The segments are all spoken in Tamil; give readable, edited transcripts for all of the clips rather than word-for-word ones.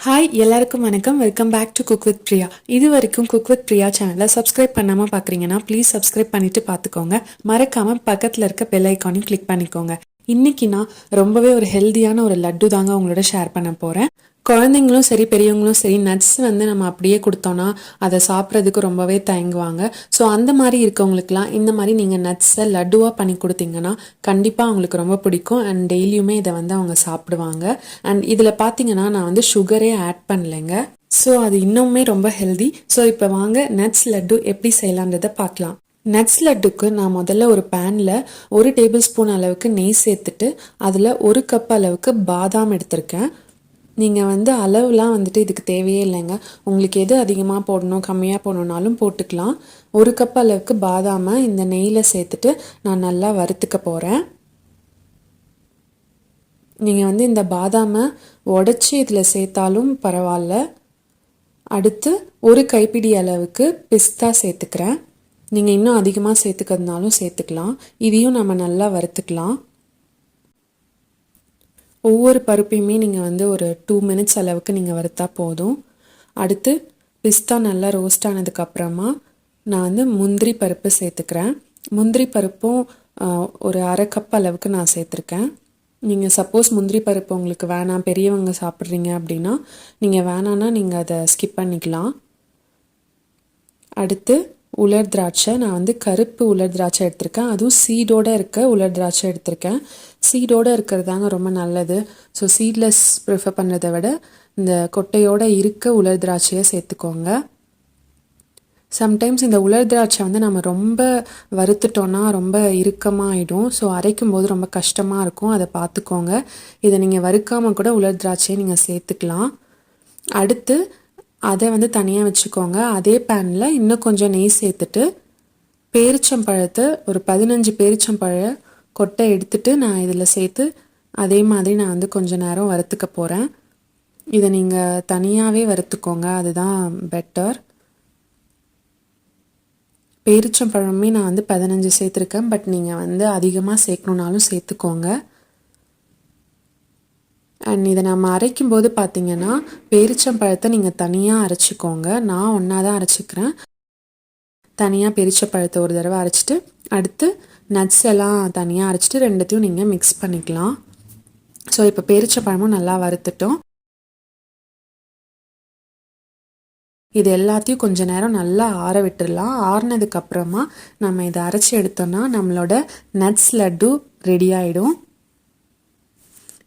ஹாய் எல்லாருக்கும் வணக்கம். Welcome back to cook with Priya. இது வரைக்கும் குக் வித் பிரியா சேனலை சப்ஸ்கிரைப் பண்ணாமல் பார்க்குறீங்கன்னா ப்ளீஸ் சப்ஸ்கிரைப் பண்ணிட்டு பார்த்துக்கோங்க. மறக்காமல் பக்கத்தில் இருக்க பெல் ஐக்கானையும் கிளிக் பண்ணிக்கோங்க. இன்னைக்கு நான் ரொம்பவே ஒரு ஹெல்தியான ஒரு லட்டு தாங்க உங்களோட ஷேர் பண்ண போகிறேன். குழந்தைங்களும் சரி பெரியவங்களும் சரி நட்ஸ் நம்ம அப்படியே கொடுத்தோன்னா அதை சாப்பிட்றதுக்கு ரொம்பவே தயங்குவாங்க. ஸோ அந்த மாதிரி இருக்கவங்களுக்குலாம் இந்த மாதிரி நீங்கள் நட்ஸை லட்டுவாக பண்ணி கொடுத்தீங்கன்னா கண்டிப்பாக அவங்களுக்கு ரொம்ப பிடிக்கும். அண்ட் டெய்லியுமே இதை அவங்க சாப்பிடுவாங்க. அண்ட் இதில் பார்த்தீங்கன்னா நான் சுகரே ஆட் பண்ணலைங்க. ஸோ அது இன்னுமே ரொம்ப ஹெல்தி. ஸோ இப்போ வாங்க நட்ஸ் லட்டு எப்படி செய்யலான்றதை பார்க்கலாம். நட்ஸ் லட்டுக்கு நான் முதல்ல ஒரு பேனில் 1 டேபிள் ஸ்பூன் அளவுக்கு நெய் சேர்த்துட்டு அதில் 1 கப் அளவுக்கு பாதாம் எடுத்திருக்கேன். நீங்கள் அளவுலாம் இதுக்கு தேவையே இல்லைங்க. உங்களுக்கு எது அதிகமாக போடணும் கம்மியாக போடணுன்னாலும் போட்டுக்கலாம். 1 கப் அளவுக்கு பாதாமை இந்த நெய்யில் சேர்த்துட்டு நான் நல்லா வறுத்துக்க போகிறேன். நீங்கள் இந்த பாதாமை உடச்சி இதில் சேர்த்தாலும் பரவாயில்ல. அடுத்து 1 கைப்பிடி அளவுக்கு பிஸ்தா சேர்த்துக்கிறேன். நீங்கள் இன்னும் அதிகமாக சேர்த்துக்கிறதுனாலும் சேர்த்துக்கலாம். இதையும் நம்ம நல்லா வறுத்துக்கலாம். ஒவ்வொரு பருப்பையுமே நீங்கள் ஒரு 2 மினிட்ஸ் அளவுக்கு நீங்கள் வறுத்தா போதும். அடுத்து பிஸ்தா நல்லா ரோஸ்ட் ஆனதுக்கப்புறமா நான் முந்திரி பருப்பு சேர்த்துக்கிறேன். முந்திரி பருப்பும் ஒரு 1/2 கப் அளவுக்கு நான் சேர்த்துருக்கேன். நீங்கள் சப்போஸ் முந்திரி பருப்பு உங்களுக்கு வேணாம், பெரியவங்க சாப்பிட்றீங்க அப்படின்னா நீங்கள் வேணான்னா நீங்கள் அதை ஸ்கிப் பண்ணிக்கலாம். அடுத்து உலர் திராட்சை, நான் கருப்பு உலர் திராட்சை எடுத்திருக்கேன். அதுவும் சீடோடு இருக்க உலர் திராட்சை எடுத்திருக்கேன். சீடோடு இருக்கிறதாங்க ரொம்ப நல்லது. ஸோ சீட்லெஸ் ப்ரிஃபர் பண்ணுறதை விட இந்த கொட்டையோடு இருக்க உலர் திராட்சையை சேர்த்துக்கோங்க. சம்டைம்ஸ் இந்த உலர் திராட்சை நம்ம ரொம்ப வறுத்துட்டோன்னா ரொம்ப இறுக்கமாக ஆகிடும். ஸோ அரைக்கும் போது ரொம்ப கஷ்டமாக இருக்கும். அதை பார்த்துக்கோங்க. இதை நீங்கள் வறுக்காமல் கூட உலர் திராட்சையை நீங்கள் சேர்த்துக்கலாம். அடுத்து அதை தனியாக வச்சுக்கோங்க. அதே பேனில் இன்னும் கொஞ்சம் நெய் சேர்த்துட்டு பேரிச்சம்பழத்தை ஒரு 15 பேரிச்சம்பழ கொட்டை எடுத்துட்டு நான் இதில் சேர்த்து அதே மாதிரி நான் கொஞ்சம் நேரம் வறுத்துக்க போகிறேன். இதை நீங்கள் தனியாகவே வறுத்துக்கோங்க, அதுதான் பெட்டர். பேரிச்சம்பழமே நான் 15 சேர்த்துருக்கேன். பட் நீங்கள் அதிகமாக சேர்க்கணுன்னாலும் சேர்த்துக்கோங்க. அண்ட் இதை நம்ம அரைக்கும் போது பார்த்தீங்கன்னா பேரிச்சம்பழத்தை நீங்கள் தனியாக அரைச்சிக்கோங்க. நான் ஒன்றா தான் அரைச்சிக்கிறேன். தனியாக பேரிச்சம்பழத்தை ஒரு தடவை அரைச்சிட்டு அடுத்து நட்ஸ் எல்லாம் தனியாக அரைச்சிட்டு ரெண்டுத்தையும் நீங்கள் மிக்ஸ் பண்ணிக்கலாம். ஸோ இப்போ பேரிச்சம்பழமும் நல்லா வறுத்துட்டோம். இது எல்லாத்தையும் கொஞ்சம் நேரம் நல்லா ஆற விட்டுடலாம். ஆறினதுக்கப்புறமா நம்ம இதை அரைச்சி எடுத்தோன்னா நம்மளோட நட்ஸ் லட்டு ரெடி ஆகிடும்.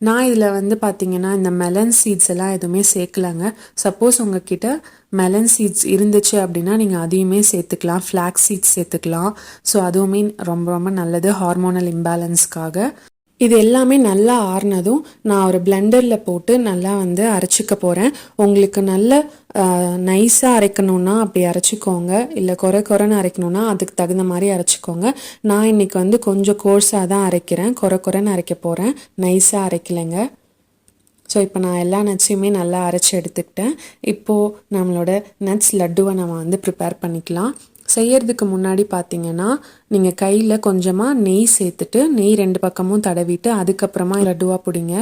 நான் இதில் பார்த்தீங்கன்னா இந்த மெலன் சீட்ஸ் எல்லாம் எதுவுமே சேர்க்கலாங்க. சப்போஸ் உங்ககிட்ட மெலன் சீட்ஸ் இருந்துச்சு அப்படின்னா நீங்கள் அதையுமே சேர்த்துக்கலாம். ஃப்ளாக்ஸ் சீட்ஸ் சேர்த்துக்கலாம். ஸோ அதுவுமே ரொம்ப ரொம்ப நல்லது ஹார்மோனல் இம்பேலன்ஸ்க்காக. இது எல்லாமே நல்லா ஆறுனதும் நான் ஒரு பிளெண்டரில் போட்டு நல்லா அரைச்சிக்க போகிறேன். உங்களுக்கு நல்ல நைஸாக அரைக்கணுன்னா அப்படி அரைச்சிக்கோங்க. இல்லை குறைன்னு அரைக்கணுன்னா அதுக்கு தகுந்த மாதிரி அரைச்சிக்கோங்க. நான் இன்றைக்கி கொஞ்சம் கோர்ஸாக தான் அரைக்கிறேன். குறைன்னு அரைக்க போகிறேன், நைஸாக அரைக்கலைங்க. ஸோ இப்போ நான் எல்லா நட்ஸையுமே நல்லா அரைச்சி எடுத்துக்கிட்டேன். இப்போது நம்மளோட நட்ஸ் லட்டுவை நம்ம ப்ரிப்பேர் பண்ணிக்கலாம். செய்யறதுக்கு முன்னாடி பார்த்தீங்கன்னா நீங்கள் கையில் கொஞ்சமாக நெய் சேர்த்துட்டு நெய் 2 பக்கமும் தடவிட்டு அதுக்கப்புறமா லட்டுவாக பிடிங்க.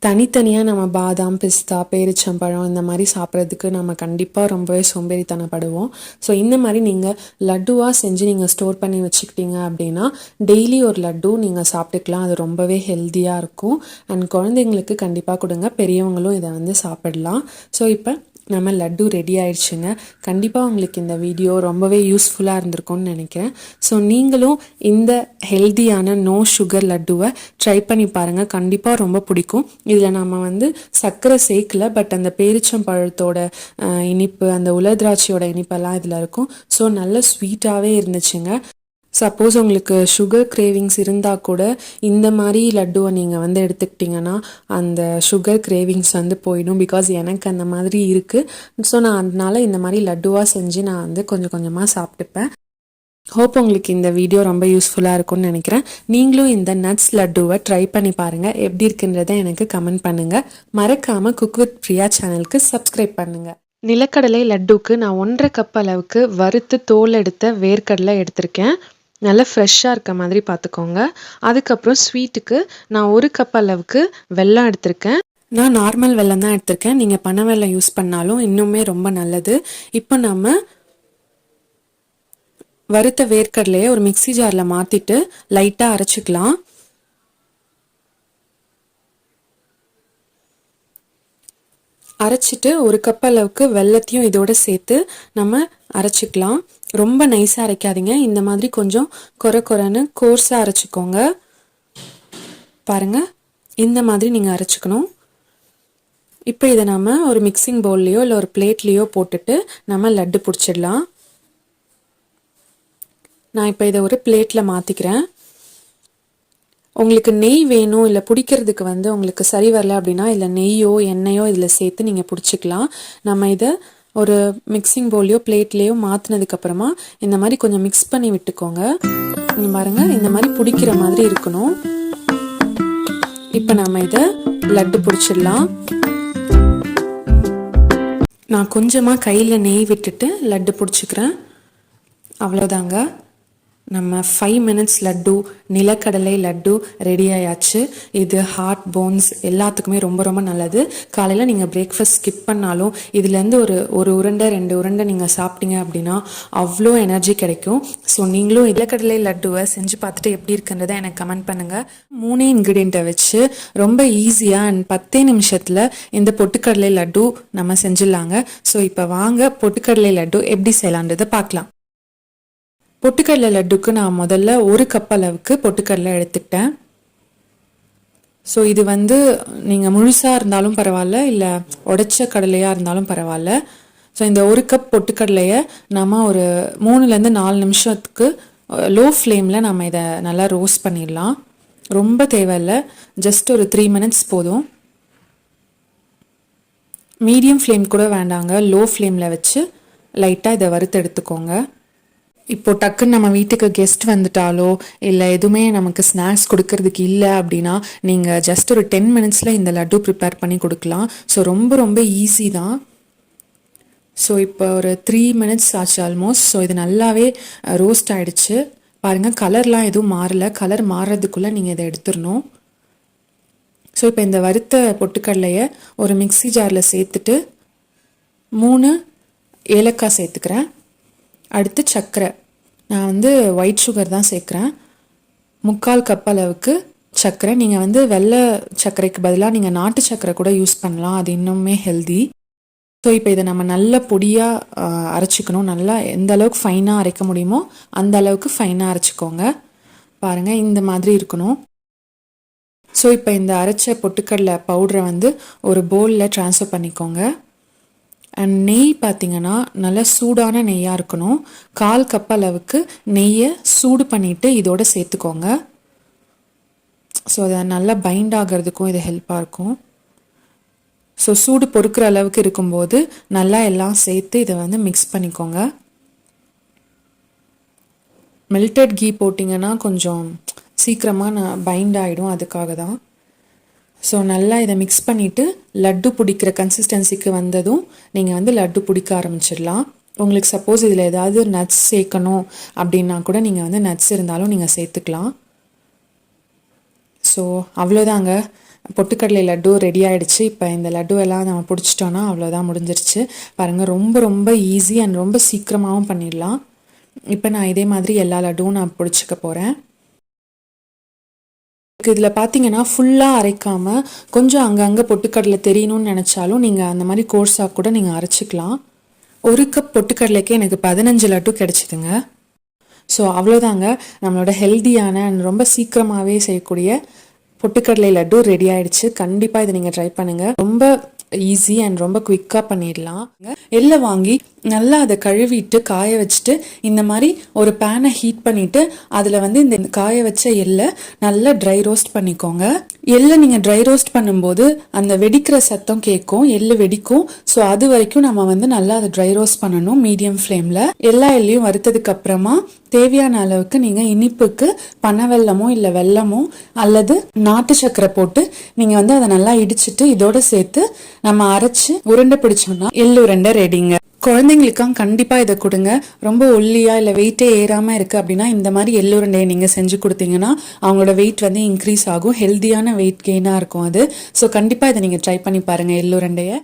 தனித்தனியாக நம்ம பாதாம், பிஸ்தா, பேரிச்சம்பழம் இந்த மாதிரி சாப்பிட்றதுக்கு நம்ம கண்டிப்பாக ரொம்பவே சோம்பேறித்தனப்படுவோம். ஸோ இந்த மாதிரி நீங்கள் லட்டுவாக செஞ்சு நீங்கள் ஸ்டோர் பண்ணி வச்சுக்கிட்டீங்க அப்படின்னா டெய்லி ஒரு லட்டு நீங்கள் சாப்பிட்டுக்கலாம். அது ரொம்பவே ஹெல்த்தியாக இருக்கும். அண்ட் குழந்தைங்களுக்கு கண்டிப்பாக கொடுங்க, பெரியவங்களும் இதை சாப்பிடலாம். ஸோ இப்போ நம்ம லட்டு ரெடி ஆயிடுச்சுங்க. கண்டிப்பாக உங்களுக்கு இந்த வீடியோ ரொம்பவே யூஸ்ஃபுல்லாக இருந்திருக்கும்னு நினைக்கிறேன். ஸோ நீங்களும் இந்த ஹெல்தியான நோ சுகர் லட்டுவை ட்ரை பண்ணி பாருங்கள். கண்டிப்பாக ரொம்ப பிடிக்கும். இதில் நம்ம சர்க்கரை சேர்க்கல, பட் அந்த பேரிச்சம்பழத்தோட இனிப்பு, அந்த உலர் திராட்சையோட இனிப்பெல்லாம் இதில் இருக்கும். ஸோ நல்ல ஸ்வீட்டாகவே இருந்துச்சுங்க. சப்போஸ் உங்களுக்கு சுகர் கிரேவிங்ஸ் இருந்தால் கூட இந்த மாதிரி லட்டுவை நீங்கள் எடுத்துக்கிட்டிங்கன்னா அந்த சுகர் கிரேவிங்ஸ் போயிடும். பிகாஸ் எனக்கு அந்த மாதிரி இருக்குது. ஸோ நான் அதனால இந்த மாதிரி லட்டுவாக செஞ்சு நான் கொஞ்சம் கொஞ்சமாக சாப்பிட்டுப்பேன். ஹோப் உங்களுக்கு இந்த வீடியோ ரொம்ப யூஸ்ஃபுல்லாக இருக்கும்னு நினைக்கிறேன். நீங்களும் இந்த நட்ஸ் லட்டுவை ட்ரை பண்ணி பாருங்கள். எப்படி இருக்குன்றதை எனக்கு கமெண்ட் பண்ணுங்கள். மறக்காமல் குக் வித் பிரியா சேனலுக்கு சப்ஸ்கிரைப் பண்ணுங்கள். நிலக்கடலை லட்டுக்கு நான் 1.5 கப் அளவுக்கு வறுத்து தோல் எடுத்த வேர்க்கடலை எடுத்திருக்கேன். நல்லா ஃப்ரெஷ்ஷாக இருக்க மாதிரி பார்த்துக்கோங்க. அதுக்கப்புறம் ஸ்வீட்டுக்கு நான் 1 கப் அளவுக்கு வெல்லம் எடுத்திருக்கேன். நான் நார்மல் வெல்லம் தான் எடுத்திருக்கேன். நீங்கள் பனை வெல்லம் யூஸ் பண்ணாலும் இன்னுமே ரொம்ப நல்லது. இப்போ நம்ம வறுத்த வேர்க்கடலையை ஒரு மிக்ஸி ஜாரில் மாற்றிட்டு லைட்டாக அரைச்சிக்கலாம். அரைச்சிட்டு 1 கப் அளவுக்கு வெல்லத்தையும் இதோட சேர்த்து நம்ம அரைச்சிக்கலாம். ரொம்ப நைஸாக அரைக்காதீங்க. இந்த மாதிரி கொஞ்சம் கொர கொரன்னு கோர்ஸாக அரைச்சிக்கோங்க. பாருங்கள், இந்த மாதிரி நீங்கள் அரைச்சிக்கணும். இப்போ இதை நம்ம ஒரு மிக்சிங் பவுல்லையோ இல்லை ஒரு பிளேட்லேயோ போட்டுட்டு நம்ம லட்டு பிடிச்சிடலாம். நான் இப்போ இதை ஒரு பிளேட்டில் மாற்றிக்கிறேன். உங்களுக்கு நெய் வேணும் இல்லை பிடிக்கிறதுக்கு உங்களுக்கு சரி வரல அப்படின்னா இல்லை நெய்யோ எண்ணெயோ இதில் சேர்த்து நீங்கள் பிடிச்சிக்கலாம். நம்ம இதை ஒரு மிக்சிங் பவுல்லையோ பிளேட்லேயோ மாற்றினதுக்கப்புறமா இந்த மாதிரி கொஞ்சம் மிக்ஸ் பண்ணி விட்டுக்கோங்க. நீங்கள் பாருங்கள், இந்த மாதிரி பிடிக்கிற மாதிரி இருக்கணும். இப்போ நம்ம இதை லட்டு பிடிச்சிடலாம். நான் கொஞ்சமாக கையில் நெய் விட்டுட்டு லட்டு பிடிச்சிக்கிறேன். அவ்வளோதாங்க, நம்ம 5 மினிட்ஸ் லட்டு, நிலக்கடலை லட்டு ரெடி ஆயாச்சு. இது ஹார்ட், போன்ஸ் எல்லாத்துக்குமே ரொம்ப ரொம்ப நல்லது. காலையில் நீங்கள் பிரேக்ஃபாஸ்ட் ஸ்கிப் பண்ணாலும் இதுலேருந்து ஒரு உருண்டை 2 உருண்டை நீங்கள் சாப்பிட்டீங்க அப்படின்னா அவ்வளோ எனர்ஜி கிடைக்கும். ஸோ நீங்களும் நிலக்கடலை லட்டுவை செஞ்சு பார்த்துட்டு எப்படி இருக்குன்றதை எனக்கு கமெண்ட் பண்ணுங்கள். 3 இன்க்ரீடியண்ட்டை வச்சு ரொம்ப ஈஸியாக அண்ட் 10 நிமிஷத்தில் இந்த பொட்டுக்கடலை லட்டு நம்ம செஞ்சிடலாங்க. ஸோ இப்போ வாங்க பொட்டுக்கடலை லட்டு எப்படி செய்யலான்றதை பார்க்கலாம். பொட்டுக்கடலை லட்டுக்கு நான் முதல்ல 1 கப் அளவுக்கு பொட்டுக்கடலை எடுத்துக்கிட்டேன். ஸோ இது நீங்கள் முழுசாக இருந்தாலும் பரவாயில்ல, இல்லை உடைச்ச கடலையாக இருந்தாலும் பரவாயில்ல. ஸோ இந்த 1 கப் பொட்டுக்கடலையை நம்ம ஒரு 3லேருந்து 4 நிமிஷத்துக்கு லோ ஃப்ளேமில் நம்ம இதை நல்லா ரோஸ்ட் பண்ணிடலாம். ரொம்ப தேவையில்லை, ஜஸ்ட் ஒரு 3 மினிட்ஸ் போதும். மீடியம் ஃப்ளேம் கூட வேண்டாங்க, லோ ஃப்ளேமில் வச்சு லைட்டாக இதை வறுத்து எடுத்துக்கோங்க. இப்போ டக்குன்னு நம்ம வீட்டுக்கு கெஸ்ட் வந்துட்டாலோ இல்லை எதுவுமே நமக்கு ஸ்நாக்ஸ் கொடுக்கறதுக்கு இல்லை அப்படின்னா நீங்கள் ஜஸ்ட் ஒரு 10 மினிட்ஸில் இந்த லட்டு ப்ரிப்பேர் பண்ணி கொடுக்கலாம். ஸோ ரொம்ப ரொம்ப ஈஸி தான். ஸோ இப்போ ஒரு 3 மினிட்ஸ் ஆச்சு ஆல்மோஸ்ட். ஸோ இது நல்லாவே ரோஸ்ட் ஆகிடுச்சு. பாருங்கள், கலர்லாம் எதுவும் மாறலை. கலர் மாறுறதுக்குள்ளே நீங்கள் இதை எடுத்துடணும். ஸோ இப்போ இந்த வறுத்த பொட்டுக்கடலையை ஒரு மிக்ஸி ஜாரில் சேர்த்துட்டு 3 ஏலக்காய் சேர்த்துக்கிறேன். அடுத்து சர்க்கரை, நான் ஒயிட் சுகர் தான் சேர்க்குறேன். 3/4 கப் அளவுக்கு சர்க்கரை. நீங்கள் வெள்ளை சர்க்கரைக்கு பதிலாக நீங்கள் நாட்டு சர்க்கரை கூட யூஸ் பண்ணலாம், அது இன்னுமே ஹெல்தி. ஸோ இப்போ இதை நம்ம நல்ல பொடியாக அரைச்சிக்கணும். நல்லா எந்த அளவுக்கு ஃபைனாக அரைக்க முடியுமோ அந்த அளவுக்கு ஃபைனாக அரைச்சிக்கோங்க. பாருங்கள், இந்த மாதிரி இருக்கணும். ஸோ இப்போ இந்த அரைச்ச பொட்டுக்கடலை பவுடரை ஒரு பவுலில் ட்ரான்ஸ்ஃபர் பண்ணிக்கோங்க. அண்ட் நெய் பார்த்திங்கன்னா நல்லா சூடான நெய்யாக இருக்கணும். 1/4 கப் அளவுக்கு நெய்யை சூடு பண்ணிவிட்டு இதோட சேர்த்துக்கோங்க. ஸோ அதை நல்லா பைண்ட் ஆகிறதுக்கும் இது ஹெல்ப்பாக இருக்கும். ஸோ சூடு பொறுக்கிற அளவுக்கு இருக்கும்போது நல்லா எல்லாம் சேர்த்து இதை மிக்ஸ் பண்ணிக்கோங்க. மெல்டட் கீ போட்டிங்கன்னா கொஞ்சம் சீக்கிரமாக பைண்ட் ஆகிடும், அதுக்காக தான். ஸோ நல்லா இதை மிக்ஸ் பண்ணிவிட்டு லட்டு பிடிக்கிற கன்சிஸ்டன்சிக்கு வந்ததும் நீங்கள் லட்டு பிடிக்க ஆரம்பிச்சிடலாம். உங்களுக்கு சப்போஸ் இதில் ஏதாவது நட்ஸ் சேர்க்கணும் அப்படின்னா கூட நீங்கள் நட்ஸ் இருந்தாலும் நீங்கள் சேர்த்துக்கலாம். ஸோ அவ்வளோதாங்க, பொட்டுக்கடலை லட்டு ரெடி ஆகிடுச்சு. இப்போ இந்த லட்டுவெல்லாம் நம்ம பிடிச்சிட்டோன்னா அவ்வளோதான், முடிஞ்சிருச்சு. பாருங்கள், ரொம்ப ரொம்ப ஈஸி அண்ட் ரொம்ப சீக்கிரமாகவும் பண்ணிடலாம். இப்போ நான் இதே மாதிரி எல்லா லட்டுவும் நான் பிடிச்சிக்க போகிறேன். இதில் பார்த்தீங்கன்னா ஃபுல்லாக அரைக்காமல் கொஞ்சம் அங்கங்கே பொட்டுக்கடலை தெரியணும்னு நினச்சாலும் நீங்கள் அந்த மாதிரி கோர்ஸாக கூட நீங்கள் அரைச்சிக்கலாம். 1 கப் பொட்டுக்கடலைக்கு எனக்கு 15 லட்டு கிடச்சிதுங்க. ஸோ அவ்வளோதாங்க, நம்மளோட ஹெல்தியான அண்ட் ரொம்ப சீக்கிரமாகவே செய்யக்கூடிய பொட்டுக்கடலை லட்டு ரெடி ஆகிடுச்சு. கண்டிப்பாக இதை நீங்கள் ட்ரை பண்ணுங்கள். ரொம்ப ஈஸி அண்ட் ரொம்ப குவிக்காக பண்ணிடலாம். எள்ளை வாங்கி நல்லா அதை கழுவிட்டு காய வச்சுட்டு இந்த மாதிரி ஒரு பேனை ஹீட் பண்ணிவிட்டு அதில் இந்த காய வச்ச எள்ளை நல்லா ட்ரை ரோஸ்ட் பண்ணிக்கோங்க. எள்ளை நீங்கள் ட்ரை ரோஸ்ட் பண்ணும்போது அந்த வெடிக்கிற சத்தம் கேட்கும், எள்ளு வெடிக்கும். ஸோ அது வரைக்கும் நம்ம நல்லா அதை ட்ரை ரோஸ்ட் பண்ணணும் மீடியம் ஃப்ளேமில். எல்லா எள்ளையும் வறுத்ததுக்கு அப்புறமா தேவையான அளவுக்கு நீங்கள் இனிப்புக்கு பனவெல்லமோ இல்லை வெல்லமோ அல்லது நாட்டு சர்க்கரை போட்டு நீங்கள் அதை நல்லா இடிச்சிட்டு இதோட சேர்த்து நம்ம அரைச்சு உருண்டை பிடிச்சோம்னா எள்ளு உருண்டை ரெடிங்க. குழந்தைங்களுக்கும் கண்டிப்பாக இதை கொடுங்க. ரொம்ப ஒல்லியாக இல்லை வெயிட்டே ஏறாமல் இருக்குது அப்படின்னா இந்த மாதிரி எள்ளுருண்டையை நீங்கள் செஞ்சு கொடுத்தீங்கன்னா அவங்களோட வெயிட் வந்து இன்க்ரீஸ் ஆகும். ஹெல்த்தியான வெயிட் கெயினாக இருக்கும் அது. ஸோ கண்டிப்பாக இதை நீங்கள் ட்ரை பண்ணி பாருங்கள் எள்ளுருண்டையை.